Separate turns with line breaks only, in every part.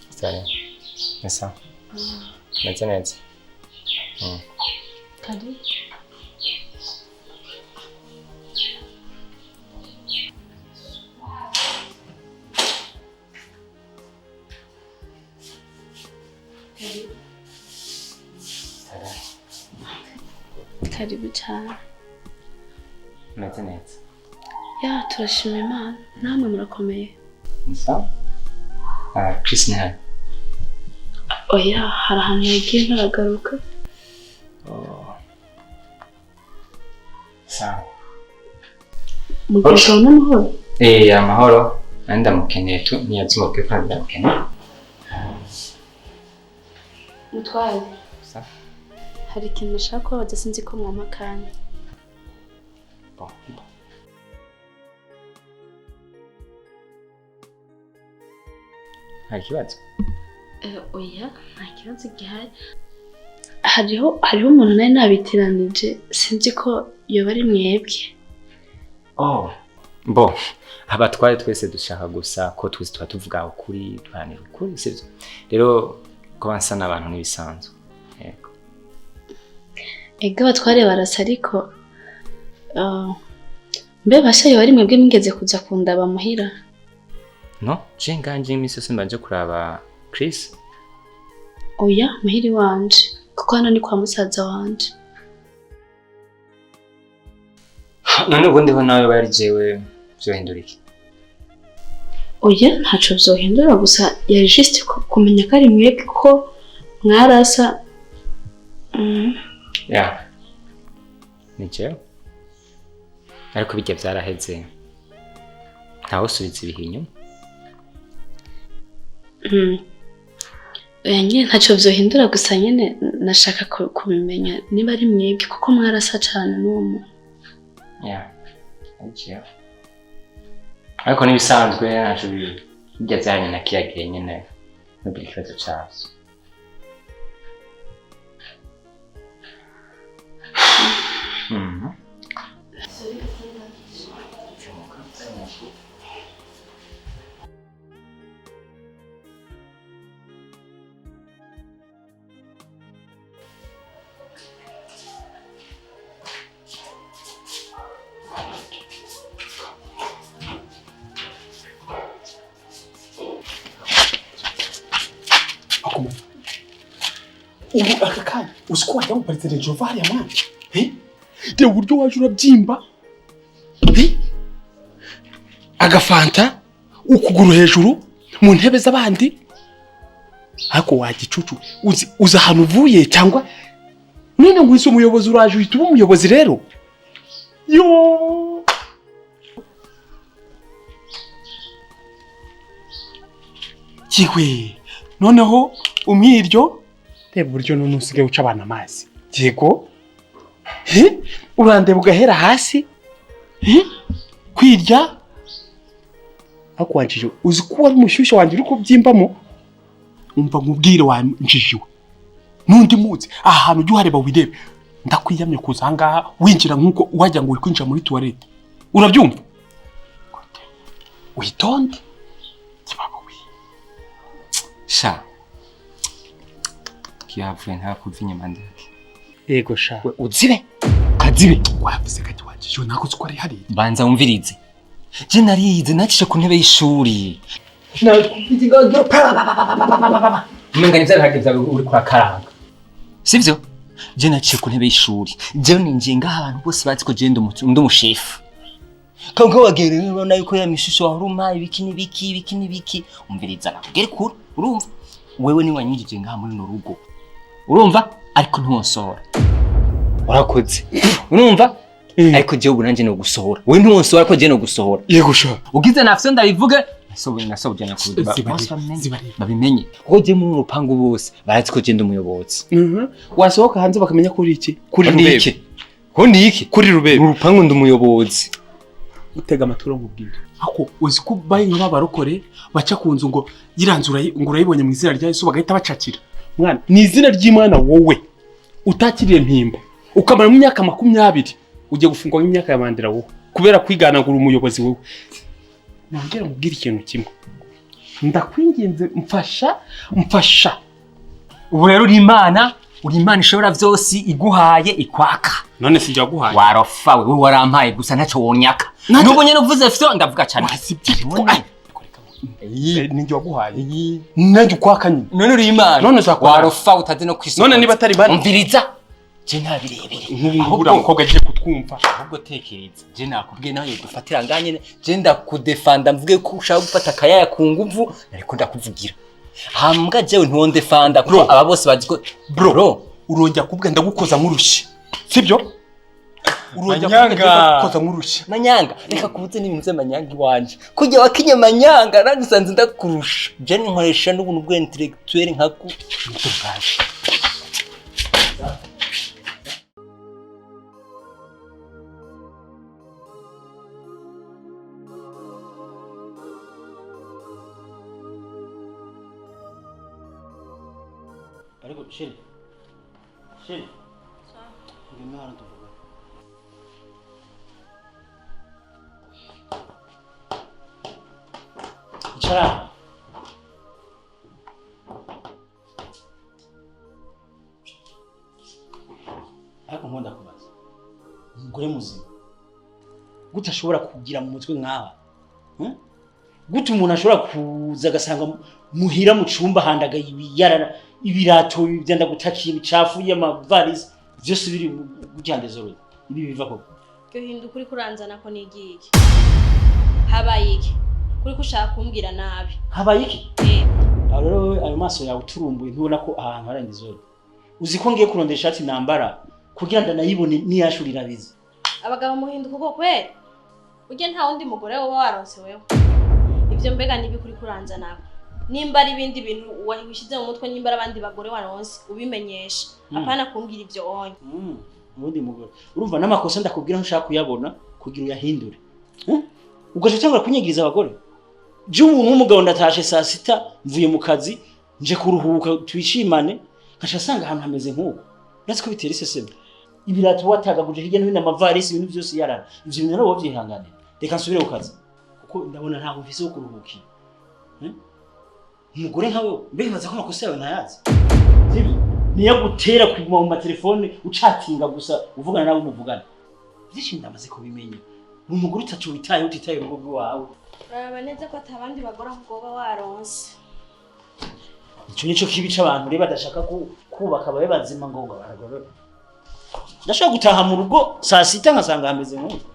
Salut. Nesa. Neza.
Kari. Karibu cyane.
Neza.
Ya turashima Imana. Namwe murakomeye.
Nesa. Chris nawe.
Oya, hari ahantu yagiye ntaragaruka.
Sawa.
Mugeze n'amahoro?
Amahoro. Ndamukeneye tu niyazimoke kandi ndamukeneye.
Mutwaye.
Sawa.
Hari ikintu nashaka ko badasinzi ko mwamakanye.
Hari kibazo?
Oya, nta kibazo gihari. Hariho umuntu nari nabitiranije, sinzi ko yoba ari mwebwe.
Bo, abatware twese dushaka gusa ko twese tuvuga ukuri, twanira ukuri, sivyo? Rero ko bansana abantu nibisanzwe. Yego.
Ega batware barasa ariko mbe bashaye bari mwebwe mwigeze kuza kundaba muhira?
No, nganje imisose mbanje kuraba Chris.
Oya, muhiri wanje. Kuko hano ni kwa musaza wanje.
None ubundi ho nawe bari jewe byohindura iki?
Oya, ntaco byohindura gusa yari just kumenya ko ari mwebwe ko mwarasa.
Ya. Nice. Ariko bijya byaraheze. Ntawo subiza ibihinyo.
Oya nyine ntaco byohindura gusa nyine nashaka kubimenya niba ari mwebwe kuko mwarasa cyane n'uwo.
Ya. Nice. Ariko nibisanzwe ntaco bijya byanye na kiyagiye nyine n'ubwikibazo cyazo.
Ubu akakanya usiko wajya mu parite Jovali ya mwana de buryo waje urabyimba agafanta ukuguru hejuru mu ntebe z'abandi ariko wagicucu uza ahantu uvuye cyangwa none ngo ise umuyobozi uraje uhita uba umuyobozi rero yo kigwe noneho umwiryo reba buryo none usigaye uca abana amazi yego urandeba ugahera hasi kwirya akwanjije uzi ko wari umushyushyu wanjye uri kubyimbamo umva nkubwire wanjijiwe n'undi munsi ahantu ujye uhareba wirebe ndakwiyamye kuza ahangaha winjira nk'uko wajya ngo uri kwinjira muri tuwarete urabyumva witonde kibaba we
sha kiyavuye nta kuva inyuma ndeke
yego sha
uzibe kazibe
wavuze kati wanjije nako uko ari hari
banza wumvirize je nariyize nacishe ku ntebe y'ishuri umenga nivyo bihage vyawe uri kwa karanga sivyo je nacishe ku ntebe y'ishuri je ninjiye ngaha abantu bose bazi ko je ndi umushefu kanka wagere nibona yuko ya mishusho waruma ibiki nibiki umviriza nakugere kure urumva wewe ni wanyijije ngaha muri no rugo urumva ariko ntuwonsora warakoze urumva ariko je ubu nanje no gusohora we ntuwonsora ko je no gusohora
yego sha
ugize nafyo ndabivuge nasobye nakuduba babimenye kuko je muri urupangu bose barazi ko je ndi umuyobozi
wasohoka hanze bakamenya kuri iki
kuri rubebe ko ndiki
kuri rubebe
mu rupangu ndi umuyobozi
utega amaturo nkubwira ako uzi ko bayi nka barokore baca kunzu ngo yiranzura ngo urayibonye mu izina rya Yesu bagahita bacakira mwana ni izina ry'Imana wowe utakiriye mpimba ukamara mu myaka 20 ugiye gufungwa mu myaka ya mandira wowe kubera kwiganagura umuyobozi wewe nongera mubwira ikintu kimwe ndakwinginze mfasha
ubu rero uri Imana ishobora vyose iguhaye ikwaka
none sijya guhaye
warofa wewe warampaye gusa ntaco wonyaka nubu nyene uvuze fyo ndavuga cyane
ninjye waguhaye nanjye ukwaka nyine
none uri Imana
none zakwa
warofa utazi no kwisoma
none niba atari bari
umviriza je ntabirebere
nk'ubura mukobwa agiye kutwumva
ahubwo tekereza je nakubwiye nawe dufatira nganye je ndakudefanda mvuge ko ushaka gufata akayaya ku nguvu ariko ndakuvugira hambwa jewe ntiwondefanda kuko aba bose bazi ko
bro urongera kubwe ndagukoza nk'urushyi sibyo Manyanga nk'urushyi
Manyanga reka kubuze n'ibintu by'amanyanga iwanje kujya wakinye Manyanga nagisanze ndakurusha je nkoresha n'ubuntu bwa intellectuel nkaku ntugaje
ariko sheri ngena hano tuvuga icara ariko nkunda kubaza umugore muzima gute ashobora kugira mu mutwe nk'aha gute umuntu ashobora kuza agasanga muhira mu cumba handagaye ibiyarara ibirato byenda gutakiye bicafuye amavarisi byose biri gujyandezoro ibi biva ko
Gyohinduka uri kuranzana ko nigiye habaye iki kuri kushaka kumbwira nabi
habaye iki rero ayo maso yawe turumbuye ntubona ko ahantu harangizoro uzi ko ngiye kurondera ishati nambara kugira ndanayibone niyashurira bize
abagabo muhinduka uko kwera ujye nta wundi mugore wowe waronse wewe ivyo mbega nibi kuri kuranzana nimba ari ibindi bintu wishize mu mutwe nimba abandi bagore waronse ubimenyesha apana kumbwira ivyo onye
ubundi mugore urumva n'amakosa ndakubwira nshaka kuyabona kugira uyahindure ugaje cyangwa kunyegiriza abagore je nk'umugabo ndatashe saa sita mvuye mu kazi nje kuruhuka twishimane nkasha sanga ahantu hameze nk'uko natse ko bitera iseseme ibirato watagaguje hirya no hino amavarisi ibintu byose yarara ivyo bintu rero byihanganira reka nsubire ku kazi kuko ndabona ntaho mfise wo kuruhukira umugore nkawe mbibaza ko amakosa yawe ntayazi sibyo niyo gutera kuguma mu matelefone ucatinga gusa uvugana nawe umuvugana byinshi ndamaze kubimenya umugore utacu witaye utitaye urugo rwawe
uraba neza ko atabandi bagora ahubwo baba waronse
icyo nico kibica abantu reba badashaka kubaka babe bazima ngo baragorora ndashaka gutaha mu rugo saa sita nkasanga hameze nk'uko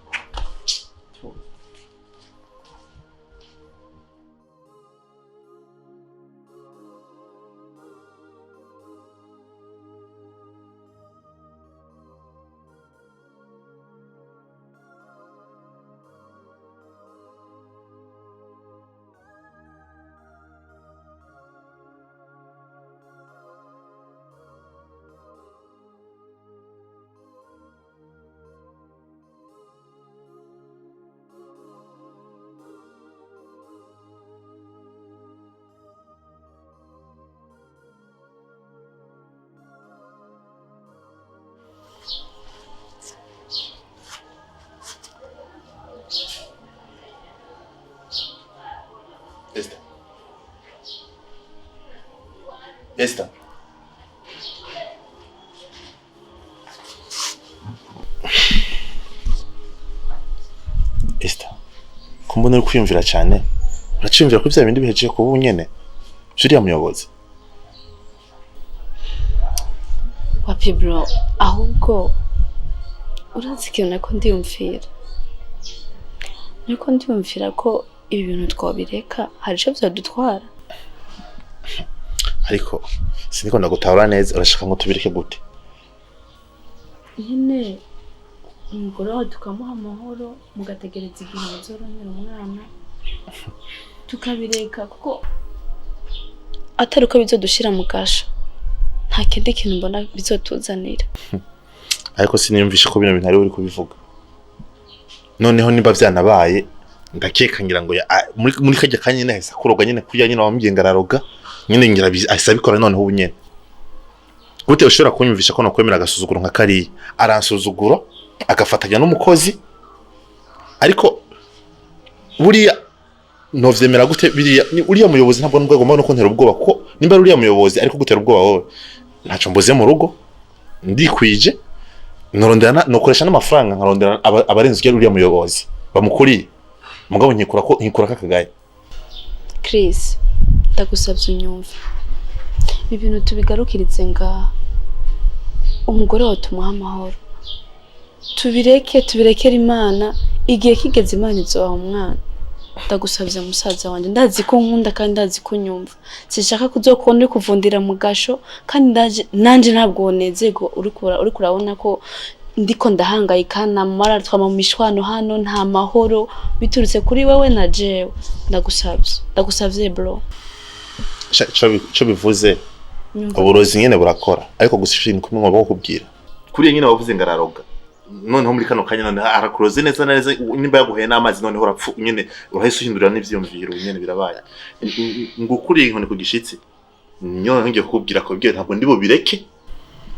Esther. Esther. Kumbona uri kwiyumvira cyane. Uraciyumvira ko bya bindi bihejeje kuba unyene. Juriya muyobozi.
Wapi bro, ahubwo urazi ikintu nako ndiyumvira. Niko ndiyumvira ko ibi bintu twabireka hari icyo byadutwara.
Ariko siniko ndagutahura neza urashaka ngo tubireke gute?
Nyine umugore wawe tukamuha amahoro mugategereza igihe muzoronera umwana tukabireka kuko atari uko bizodushira mu gasho nta kindi kintu mbona bizotuzanira.
Ariko siniyumvisha ko bino bintu ari uri kubivuga. Noneho niba byanabaye ndakeka ngira ngo muri kajya kanye nahise kuroga nyine kuya nyine wambye ngararoga nyine ngira asabikora noneho ubunyene. Gute ushobora kunyumvisha ko no kwemera agasuzuguro nka kari aransuzuguro agafatanya n'umukozi ariko buriya novyemera gute biriya uriya muyobozi ntabwo nubwo agomba no kuntera ubwoba kuko nimba uriya muyobozi ariko gutera ubwoba wowe ntaco mboze mu rugo ndikwije norondera nokoresha n'amafaranga nkarondera abarenze ujya uriya muyobozi bamukuriye mugabo nkikura kakagaye.
Chris ndagusabye unyumve ibintu tubigarukirize ngaha umugore wawe tumuha amahoro tubirekera Imana igihe kigeze Imana izoha umwana. Ndagusabye musaza wanje ndazi ko nkunda kandi ndazi ko nyumva sishaka kuzokubona uri kuvundira mu gasho kandi nanje ntabwo nezego uri kurabona ko ndiko ndahangayika namara twama mu mishwano hano nta mahoro biturutse kuri wewe na jewe. Ndagusabye bro
cyo bivuze uburozi nyene burakora ariko gusishira kumwe ngo bakubwira kuri nyene bavuze ngararoga noneho muri kano kanya none arakuroze neza nimba yaguheye n'amazi noneho urapfu nyene urahise uhindurira n'ivyumviro nyene birabaye ngukuriye inkoni ku gishitsi nyoneho ngiye kukubwira ko byo ntabwo ndibo bireke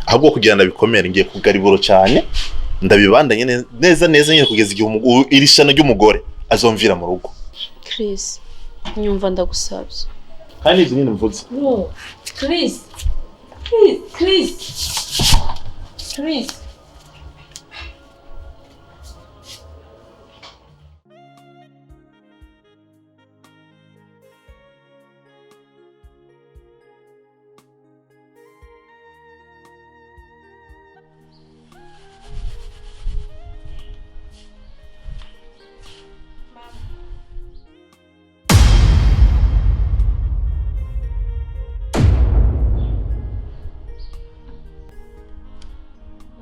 ahubwo kugira ndabikomere ngiye kugariburo cyane ndabibandanye neza nyene kugeza igihe irishano ry'umugore azomvira mu rugo.
Chris nyumva ndagusabye
kandi izi nyene mvuze
no Chris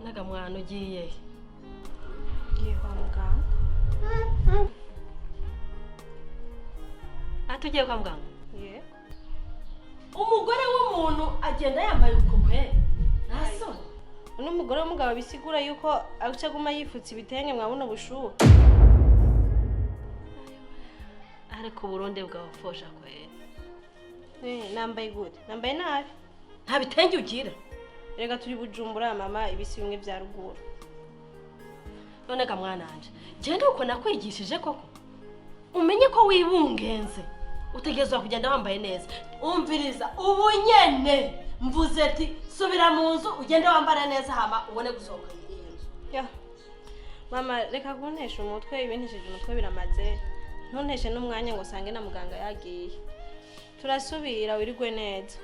Naga mwana ugiye kwa muganga. Atugiye kwa muganga? Ye. Umugore w'umuntu agenda yambaye ukugwe. Nasoni. Uno mugore w'umugabo bisigura yuko aguma yifutse ibitenge mwabona bushuha. Ariko Burundi bwabafosha kwera. Nambaye gute? Nambaye nabi. Nta bitenge ugira. Rega turi Bujumbura mama ibisi bimwe bya ruguru. None ka mwananje genda uko nakwigishije koko umenye ko wibungenze utegezwa kugenda wambaye neza umviriza ubunyene mvuze ati subira mu nzu ugende wambara neza hama ubone gusohoka iyi nzu. Ya mama reka kuntesha umutwe ibintishije umutwe biramaze ntunteshe n'umwanya ngo sange na muganga yagiye turasubira wirigwe neza.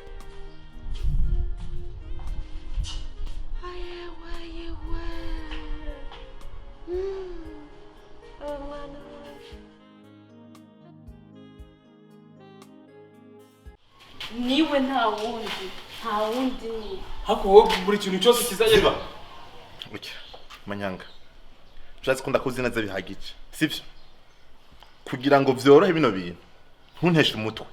Niwe nta wundi
hako wowe buri kintu cyose kizagera
Manyanga Urazi ko ndakuzi neza bihagije sivyo kugira ngo vyorohe bino bintu ntunteshe umutwe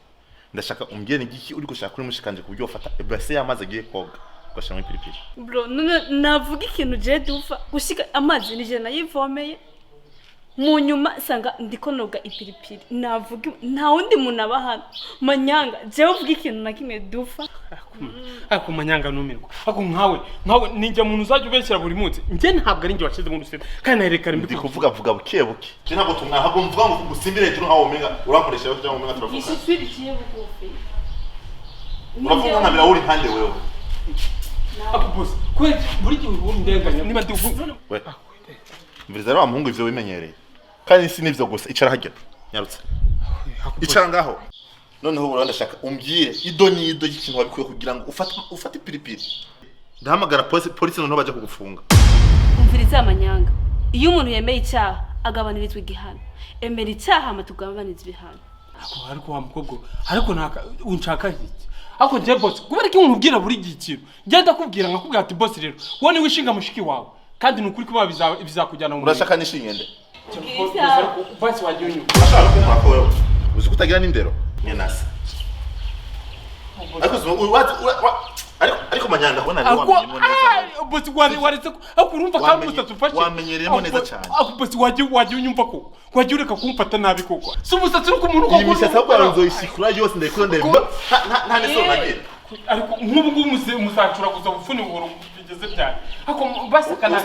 ndashaka umbwire ngiki uri gushaka kuri mushikanje kubyo ufata ebase yamaze agiye koga ugashiramo ipiripiri.
Bro navuga ikintu je dufa gushika amazi nije nayivomeye mu nyuma sanga ndiko noga ipiripiri navuga nta wundi muntu abahana Manyanga je uvuga ikintu na kimwe dufa
ako Manyanga numirwa ako nkawe ninjye muntu uzajya ubeshyira buri munsi nje ntabwo ari nje washize mu rusete kandi narekare
ndi kuvuga buke je ntabwo tumwahago mvuga ngo gusimbire hejuru nkaho umenga urakoresha yo cyangwa umenga turavuga
isifiri kiye bugufi
uravuga nka birawuri hande wewe
ako boss kwe buri gihe ubu ndenganya niba ndi uvuga
we mviriza rero amuhungu ivyo bimenyereye kandi si nivyo gusa icara hajya nyarutse icara ngaho noneho ubu ndashaka umbwire idoni y'ikintu wabikuye kugira ngo ufate ipiripiri ndahamagara polisi noneho baje kugufunga.
Umviriza Manyanga iyo umuntu yemeye icyaha agabanirizwa igihano emera icyaha amatugabanizwa ibihano
ariko wa mukobwa ariko naka unshaka iki ako nje boss kubera ko umuntu buri gikiro ngenda kubwira nkakubwira ati boss rero wowe ni wishinga mushiki wawe kandi nukuri ko bizakujyana mu
urashaka nishingende
basi wajyunyu
urashaka kumaka wewe uzi kutagira n'indero nyenasa ariko Manyanga ubona ni wamenyemo neza
boss waretse ako urumva kandi musatufashe
wamenyeremo neza cyane
ako boss wajye unyumva ko wajye ureka kumfata nabi koko si umusatsi uri ku muntu
ko imisatsi akwaranzo isikura yose ndekura nta neso nagira
ariko nk'ubu ngubu musacura kuza gufuni buhoro bigeze cyane ako basi kana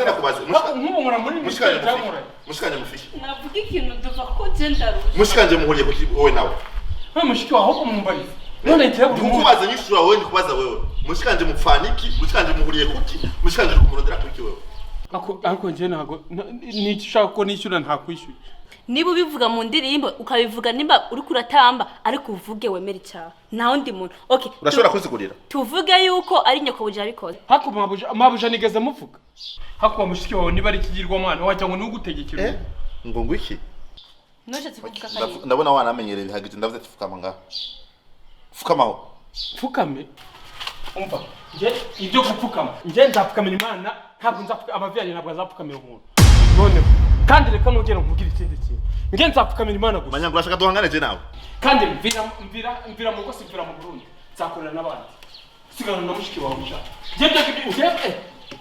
nk'umura muri
mushikanje mufiki
navuga ikintu duva ko gendaru
mushikanje muhuriye kuki wowe nawe
mushiki waho kumumbariza none ngiye
kukubaza nyishura wowe ndikubaza wewe mushikanje mupfaniki mushikanje muhuriye kuki mushikanje kumurondera kuki wewe
ako nje nago ni ushaka ko nishyura nta kwishyura
niba ubivuga mu ndirimbo ukabivuga nimba uri kuratamba ariko uvuge wemera icyaha nta wundi muntu okay
urashobora kuzigurira
tuvuge yuko ari nyoko buje abikoze
hako mabuja nigeze muvuga hako mushiki wawe niba ari kigirwa mwana wacha ngo nugutegekere
ngo ngwiki
noshatse kuvuga kandi
ndabona wana amenyereye bihagije ndavuze ati fukama ngaho fukamaho
fukame umva nje ibyo gupfukama nje nzapfukamira Imana ntabwo nzapfuka abavyanyi ntabwo azapfukamira umuntu none kandi reka nugera nkubwira ikindi kintu nge nzapfukamira Imana gusa
Manyanga urashaka duhangane je nawe
kandi mvira mu Gose mvira mu Burundi nzakorera n'abandi sigana na mushiki wawe musha je byo uje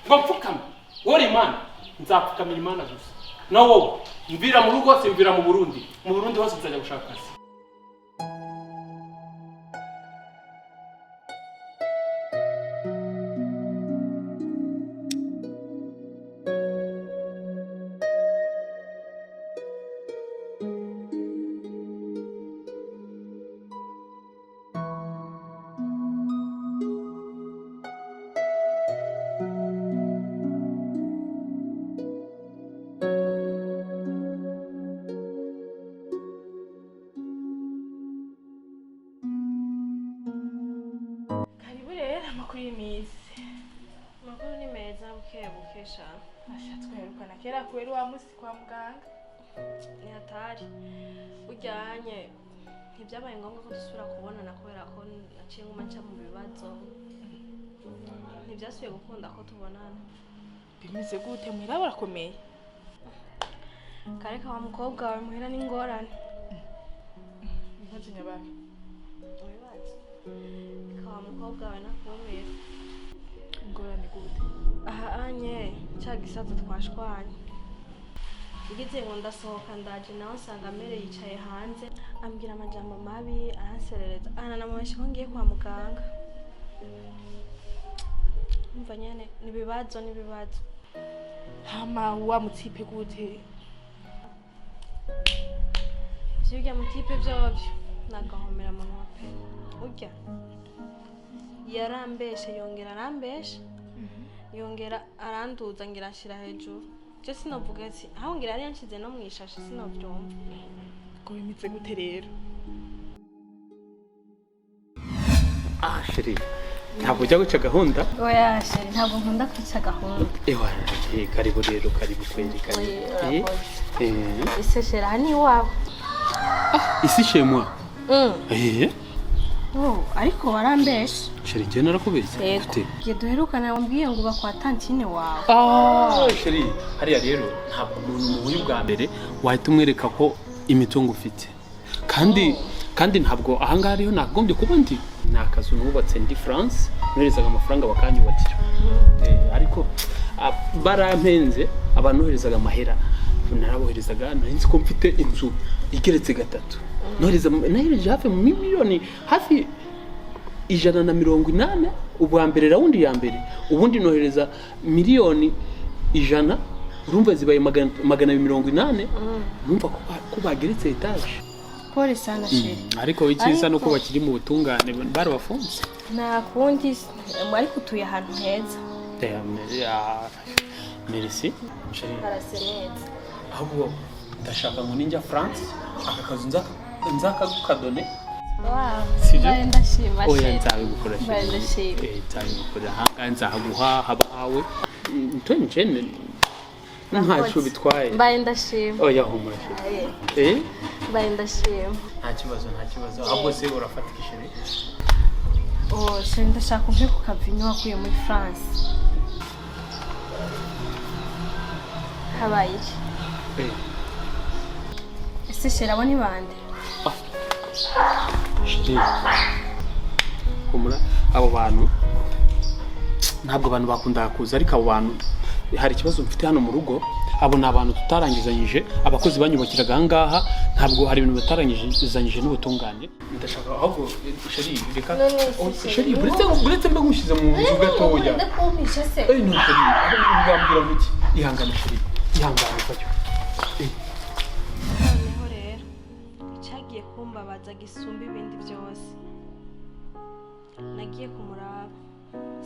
ngo mfukame wori Imana nzapfukamira Imana gusa nawo mvira mu Gose mvira mu Burundi hose nzajya gushaka akazi
Makuru ni meza bukesha.
Ashatwe herukana kera kweri wa musi kwa muganga.
Ni hatari. Ujyanye ntibyabaye ngombwa ko dusubira kubonana kubera ko naciye nguma nca mu bibazo. Ntibyasubiye gukunda ko tubonana.
Bimeze gute muhira barakomeye?
Kare ka mukobwa wawe muhira n'ingorane.
Ibibazo nyabaye.
Ibibazo. Ka mukobwa wawe nakumira.
Ingorane gute?
Aha anye cya gisaza twashwanye. Igize ngo ndasohoka ndaje nawe nsanga mere yicaye hanze ambwira amajambo mabi aranserereza ananamuhesha ko ngiye kwa muganga. Umva nyene nibibazo
Hama wa mutipe gute?
Vyurya mutipe vyovyo nagahomera mu ntope. Urya yarambeshe yongera arambeshe yongera aranduza ngira ashira hejuru. Je sinovuga ati aho ngira ari yanshize no mwishashe sinovyumva.
Ko bimeze gute rero?
Sheri ntabwo ujya guca gahunda
Oya sheri ntabwo nkunda kwica gahunda.
Ewa karibu rero karibu kweli karibu.
Ese sheri hani iwawe?
Isi shemwa.
Ariko warambeshe.
Sheri je narakubeshye.
Giye duherukana wambwiye ngo bakwa tantine wawe.
Sheri hariya rero ntabwo umuntu mubuye bwa mbere wahita umwereka ko imitungo ufite. Kandi ntabwo ahanga hariyo nagombye kuba ndi nakazu nubatse ndi France noherezaga amafaranga bakanyubakira. Ariko barampenze abantu noherezaga amahera naraboherezaga narinzi ko mfite inzu igeretse gatatu. Nohereje hafi mu miliyoni hafi 180 ubwa mbere raundi ya mbere ubundi nohereza miliyoni 100 urumva zibaye 280 numva ko bageretse etage.
Pole sana sheri.
Ariko ikiza nuko bakiri mu butungane barabafunze.
Na kundi mwari kutuye ahantu heza.
Merci. Sheri.
Baraseneza.
Ahubwo ndashaka ngo ninjya France akakazu nzakagukadone.
Wow. Ndashima sheri.
Oya nzabigukora sheri.
Ndashima.
Nzabigukora hanga nzahaguha habawe. Ntonjene ntacyo bitwaye.
Mbaye ndashima.
Oya humura sheri.
Mbaye ndashima.
Nta kibazo. Ahubwo se urafata isheri.
Sheri ndashaka umpe ku kavinyo wakuye muri France. Habaye iki? Ese sheri abo ni bande?
Sheri. Kumura abo bantu ntabwo abantu bakunda kuza ariko abo bantu hari ikibazo mfite hano mu rugo abo ni abantu tutarangizanyije abakozi banyubakiraga ahangaha ntabwo hari ibintu batarangije n'ubutungane ndashaka ahubwo sheri reka sheri buretse mbe gushize mu nzu gatoya
ndakumpisha se
no sheri ngambira muti ihangane sheri ihangane fatyo
noneho rero icyagiye kumbabaza gisumba ibindi byose nagiye kumuraba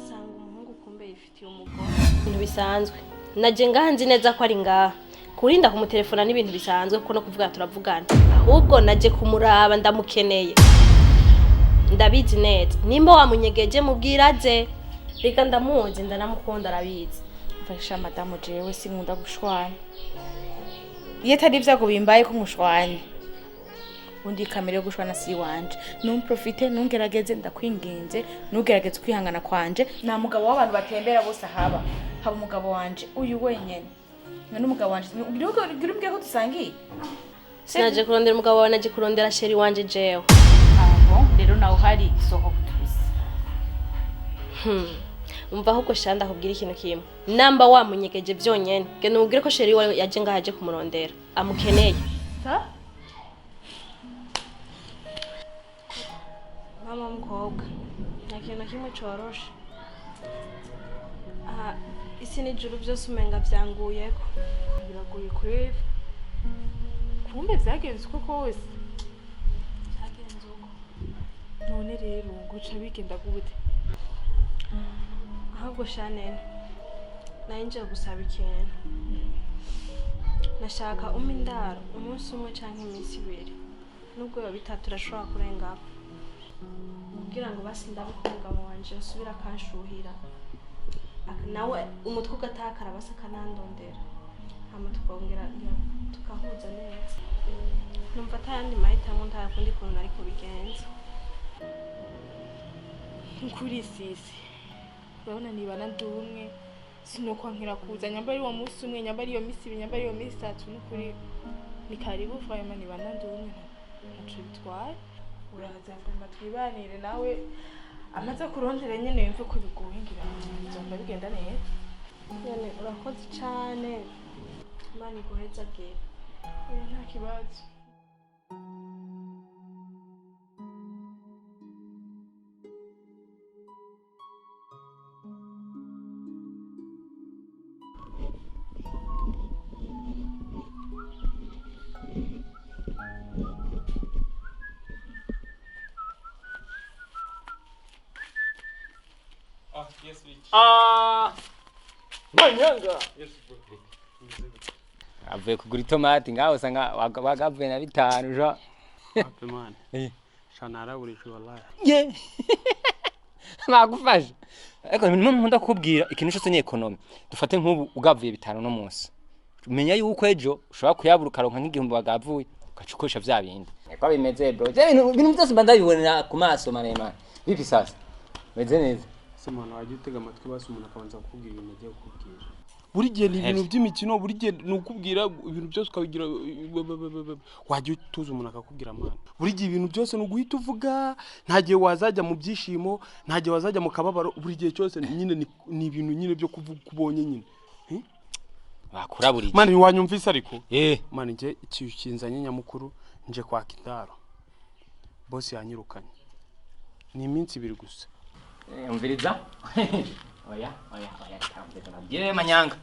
sanga umuhungu kumbe yifitiye umugore ibintu bisanzwe naje ngaha nzi neza ko ari ngaha kurinda kumutelefona n'ibintu bisanzwe kuko no kuvuga turavugana ahubwo naje kumuraba ndamukeneye ndabizi neza nimba wamunyegeje mubwiraze reka ndamuzi ndanamukunda arabizi
mfasha madamu jewe sinkunda gushwana iyo atari ibyago bimbaye ko mushwane undi kamere yo gushwana si wanje numprofite nungerageze ndakwinginze nugerageze kwihangana kwanje nta mugabo w'abantu batembera bose haba umugabo wanje uyu wenyene n'umugabo wanje ugirumbye ko dusangiye
sinaje kurondera umugabo wawe naje kurondera sheri wanje jewe
rero nawe hari isoko kutubisa
umva ahubwo shanda akubwira ikintu kimwe namba wamunyegeje byonyene genda umubwire ko sheri wawe yaje ngaha aje kumurondera amukeneye mama w'umukobwa nta kintu na kimwe coroshe aha isi n'ijuru byose umenga byanguyeko
biragoye kureba kumbe byagenze uko kose
cyagenze uko
none rero nguca bigenda gute
ahubwo Chanel nayo nje gusaba ikintu nashaka indaro umunsi umwe canke iminsi ibiri nubwo yo bitatu turashobora kurengaho kugira ngo basi ndabikunga mu wanje usubira kanshuhira nawe umutwe ugatakara basa kanandondera hama tukongera tukahuza neza numva atayandi mahitamo ntakundi kuntu ariko bigenza
kuri sisi urabona nibana ndumwe sinokwankira kuza nyambari wa munsi umwe nyambari iyo minsi ibiri nyambari iyo minsi itatu n'ukuri ni karibu vayama nibana ndumwe ntaco bitwaye uraza mfama twibanire nawe amaze kurondera nyene yumve ko bigoye ngira nzomba bigenda neza
nyene urakoze cane Imana iguheza bwe
nta kibazo
Manyanga avuye kugura itomati ngaho usanga wagavuye na 5 jo
man shanara urishi wallahi
magufasha ariko nkunda kubwira ikintu cyose ni economy dufate nk'ubu ugavuye 5 no munsi umenya yuko ejo ushobora kuyabura ukaronka nk'igihumbi bagavuye ukacukoresha vya bindi ko bimeze bro ibintu byose mbandabibonera ku maso marema bipi sasa meze neza
Simana wajya utega amatwi basi umuntu akabanza kukubwira ibintu agiye kukubwira buri gihe ni ibintu by'imikino buri gihe nukubwira ibintu byose ukabigira wajya utuza umuntu akakubwira amana buri gihe ibintu byose nuguhita uvuga nta gihe wazajya mu byishimo nta gihe wazajya mu kababaro buri gihe cyose nyine ni ibintu nyine byo kuvuga kubonye nyine
bakura buri
mani wanyumvise ariko
mani
nje ikinzanye nyamukuru nje kwaka indaro boss yanyirukanye ni iminsi 2 gusa
umviriza oya tambye manyanga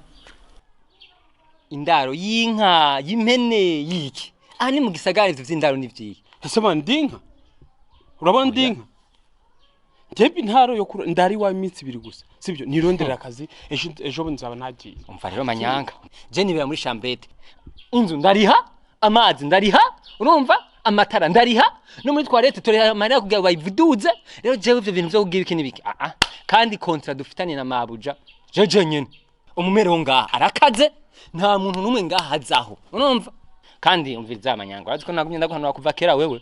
indaro y'inka y'impene yiki ni mu gisagara ivyo vy'indaro n'ivyiki
ese man ndinka urabona ndinka jebi ntaro yo ndari wa iminsi 2 gusa sibyo nirondera akazi ejo nzaba nagiye
umva rero manyanga je nibera muri chambrete inzu ndariha amazi ndariha urumva amatara ndariha no muri toilette tore marira kugira bayivuduze rero jewe ivyo bintu byo kugira iki nibiki kandi contrat dufitanye na mabuja jeje nyene umumero ngaha arakaze nta muntu numwe ngaha hazaho urumva kandi umviriza amanyanga aziko nagumye ndaguhanura kuva kera wewe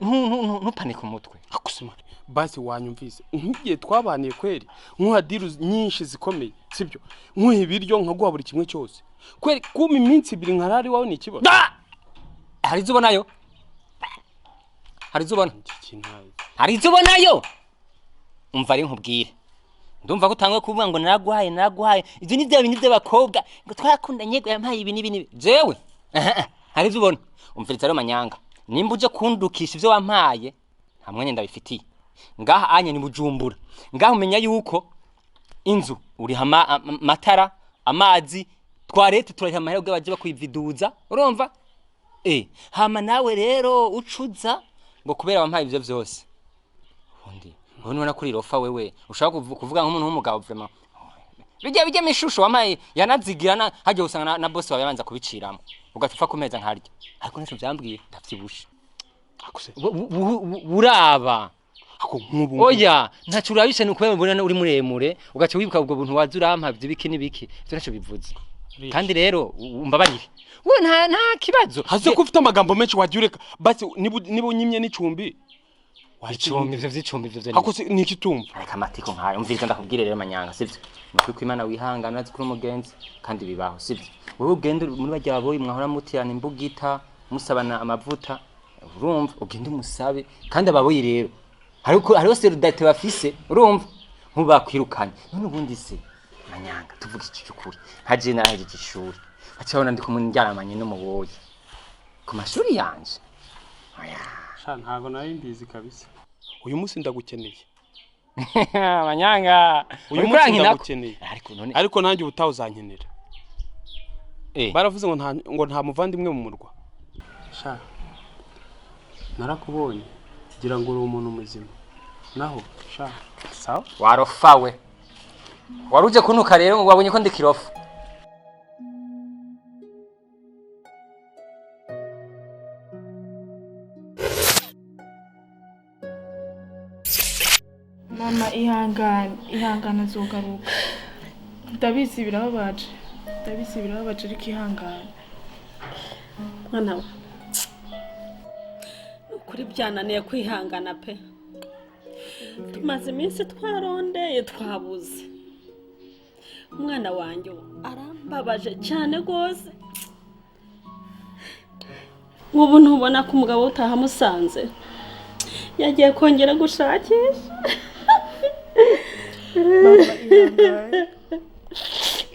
ntupanike umutwe
akusima basi wanyumvise nkigiye twabaniye kweri nkuha diru nyinshi zikomeye sibyo nkuha ibiryo nkaguha buri kimwe cyose kweri kuma iminsi 2 nkarari wawe ni kibazo
hari zubonayo hari zubonayo umva ari nkubwire ndumva ko tangwe kuvuga ngo naraguhaye ivyo ni bya bintu by'abakobwa ngo twarakundanye ngo yampaye ibi nibi jewe hari ivyo ubona umviriza rero Manyanga nimba uje kundukisha ivyo wampaye nta mwanya ndabifitiye ngaha anye ni Bujumbura ngaha umenya yuko inzu uri hama matara amazi twarete turaha amahera ubwo baje bakwividuza urumva hama nawe rero ucuza ngo kubera wampaye ivyo vyose undi ubona kuri rofa wewe ushaka kuvuga nk'umuntu w'umugabo vraiment bijya mishusho wampaye yanazigirana haje usanga na boss wawe yabanza kubiciramo ugatufa kumeza nkarya ariko neso byambwiye ndavyibusha akuse buraba
ako nkubu
oya ntacu urabishe nukubera ubona uri muremure ugace wibuka ubwo buntu wazurampa by'ibiki nibiki byo naco bivuze kandi rero umbabarire we nta kibazo
haze ko ufite amagambo menshi wajyureka basi nibo nyimye n'icumbi
icumbi ivyo vy'icumbi ivyo
ako ni ikitumva
ariko amatiko nkayo umviriza ndakubwire rero Manyanga sivyo nuko Imana wihangana azi kuri umugenzi kandi bibaho sivyo wewe ugende muri bajya baboyi mwahora mutirana imbugita musabana amavuta urumva ugende umusabe kandi ababoyi rero hariho serudate bafise urumva nkubakwirukanye none ubundi se Manyanga tuvuga iki cyukuri haje naje igishuri acabona ndi kumunjaramanye no muboyi ku mashuri yanje oya
ntago nari mbizi kabisa uyu munsi ndagukeneye
Manyanga
uyu munsi ndagukeneye ariko nanjye ubutaho uzankenera baravuze ngo nta muvandimwe mu murwa narakubonye kugira ngo uri umuntu muzima naho sawa
warofawe waruje kunuka rero wabonye ko ndi kirofa
mama ihangana zogaruka ndabizi birababaje ariko ihangana
mwana we kuri byananiye kwihangana pe tumaze iminsi twarondeye twabuze umwana wanjye arambabaje cyane gose ubu ntubona ko umugabo utaha musanze yagiye kongera gushakisha
mama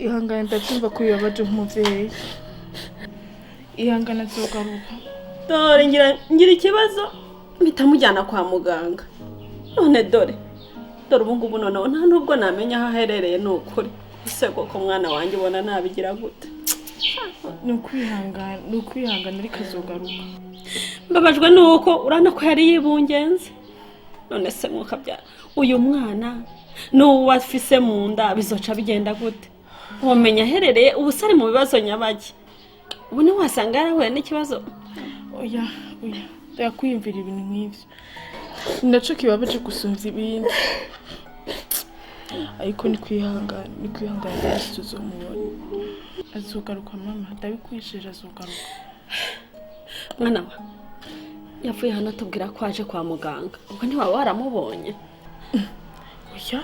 ihangana ndabyumva ko yabaje nk'umuvyeyi ihangana zogaruka
dore ngira ikibazo bitamujyana kwa muganga none dore ubu ngubu noneho nta nubwo namenya aho aherereye n'ukuri ese koko mwana wanjye ubona nabigira gute
ni ukwihangana ariko azogaruka
mbabajwe nuko urana ko yari yibungenze none se mukabyara uyu mwana n'uwo afise mu nda bizoca bigenda gute wamenya aherereye ubu sari mu bibazo nyabaki ubu ni wasanga yarahuye n'ikibazo
oya ndakwiyumvira ibintu nk'ivyo naco kibabaje gusumvya ibindi ariko ni kwihangana yose tuzomubona azogaruka mama ndabikwisheje azogaruka
mwana wa yavuye hano atubwira ko aje kwa muganga ubwo ntiwaba waramubonye
oya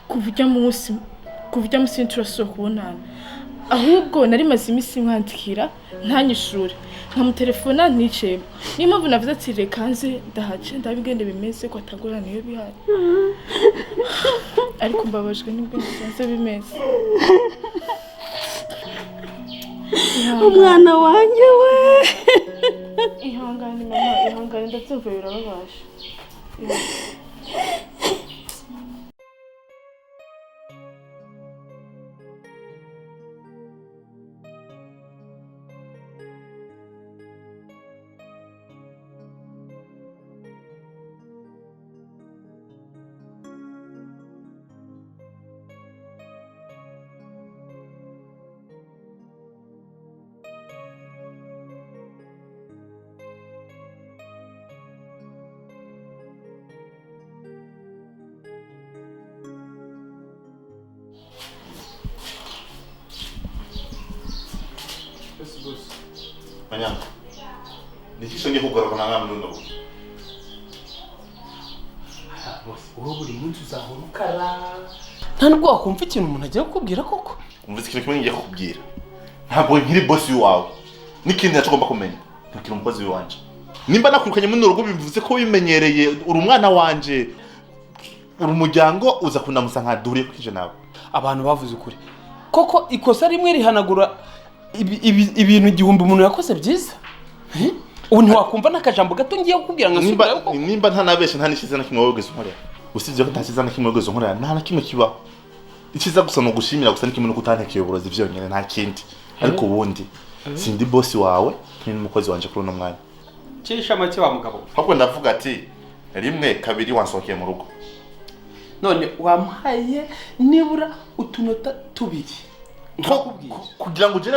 kuva munsi turasubira kubonana ahubwo nari maze iminsi mwandikira ntanyishure nkamutelefona nicema niyo mpamvu navuze ati reka nze ndahace ndabigende bimeze ko atagorana iyo bihari ariko mbabajwe n'ibyo bisanzwe bimeze
umwana wanjye we
ihangane mama ihangane ndabyumva birababaje
Manyanga nikisonye kugaruka na ngamwe ndo
wowe buri munsi uzahora ukara nta nubwo wakumva ikintu umuntu agiye kukubwira koko
umvise ikintu kimwe ngiye kukubwira ntabwo nkiri boss wawe n'ikindi nacyo kumenya ntukiri umukozi wanje nimba nakurukanye muri urugo bivuze ko wimenyereye uri umwana wanje uri umuryango uza kunamusa nka dure kwije nawe
abantu bavuze ukuri koko ikosa rimwe rihanagura ibintu igihumbi umuntu yakoze byiza ubu ntiwakumva n'akajambo gato ngiye kukubwira ngo nsubirayo ko
nimba ntanabeshe nta n'ishize na kimwe wogeze unkorera usibye ko ntashize na kimwe wogeze unkorera nta na kimwe kibaho ikiza gusa no gushimira gusa n'ikimwe no kutantekeye uburozi vyonyene nta kindi ariko ubundi sindi boss wawe n'umukozi wanje kuri no mwanya
cisha make wa mugabo
ahubwo ndavuga ati rimwe kabiri wansokeye mu rugo
none wamuhaye nibura utunota tubiri
kugira ngo jene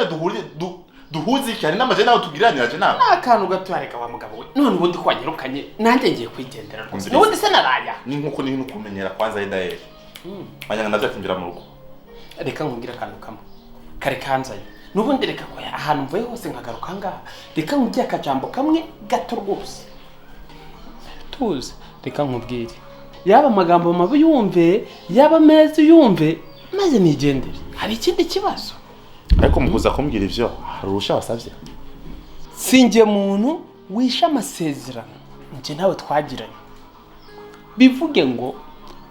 duhuze iki hari n'amaje nawe tugiranira je nawe
akantu gato yareka wa mugabo we none ubundi kwanyirukanye nanjye ngiye kwigendera rwose n'ubundi se naraya
ni nkuko ni kumenyera kwanza idaye Manyanga ndazatinjira mu rugo
reka nkubwira akantu kamwe kare kanzaye n'ubundi reka ko ahantu mvuye hose nkagaruka ngaha reka nkubwire akajambo kamwe gato rwose tuze reka nkubwire yaba amagambo mabi yumve yaba meza yumve maze nigendere hari ikindi kibazo
ariko mukuza kumbwira ivyo harusha wasavye
sinjye muntu wisha amasezerano nje nawe twagiranye bivuge ngo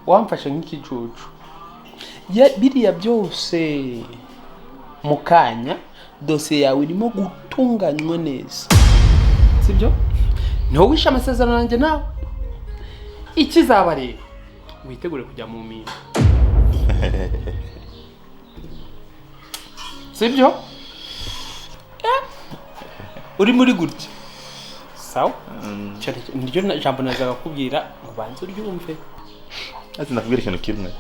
wamfashe nk'ikijuju biriya byose mukanya dosiye yawe irimo gutunganywa neza sibyo niho wisha amasezerano nanjye nawe ikizaba rero witegure kujya mu mpinga sibyo uri muri gutya sawa niryo jambo nazaga kubwira ngo banze uryumve
ati nakubwira ikintu kimwe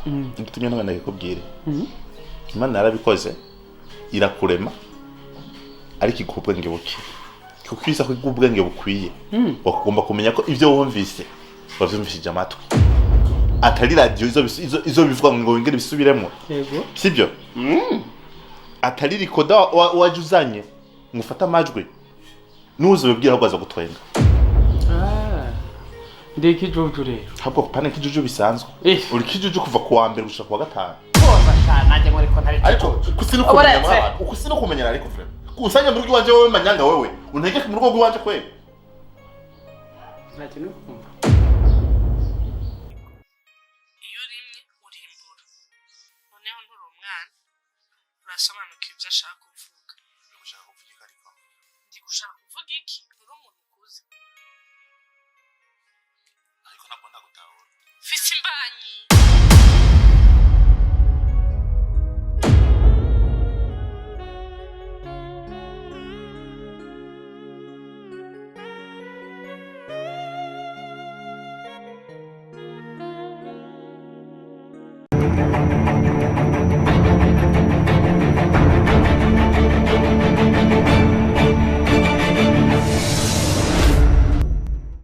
ngitumye nawe ndakubwire Imana yarabikoze irakurema ariko ikubwenge buke kukwisa ko ubwenge bukwiye bakugomba kumenya ko ivyo wumvise bavyumvishije amatwi atari radio izo bivuga ngo wingere bisubiremo
yego
sibyo atari rikoda wajuzanye ngufata amajwi nuzo bibwira ko aza gutwenga
ndeke ijuju rero
habwo pane kijuju bisanzwe uri kijuju kuva kuwa mbere gushika kuwa gatanu
koza cyane nanjye ngo riko ntari
ariko kusino kumenyera ariko frere kusanya mu rugo wanje wowe Manyanga wewe untegeke mu rugo rwanje kwe
ntacyo nukumva
iyo rimwe urimbura noneho nturi umwana urasobanukiwe ibyo ashaka kuvuga ndi gushaka kuvuga iki uri umuntu ukuze
ariko ntabwo ndagutahura
mfise imbanyi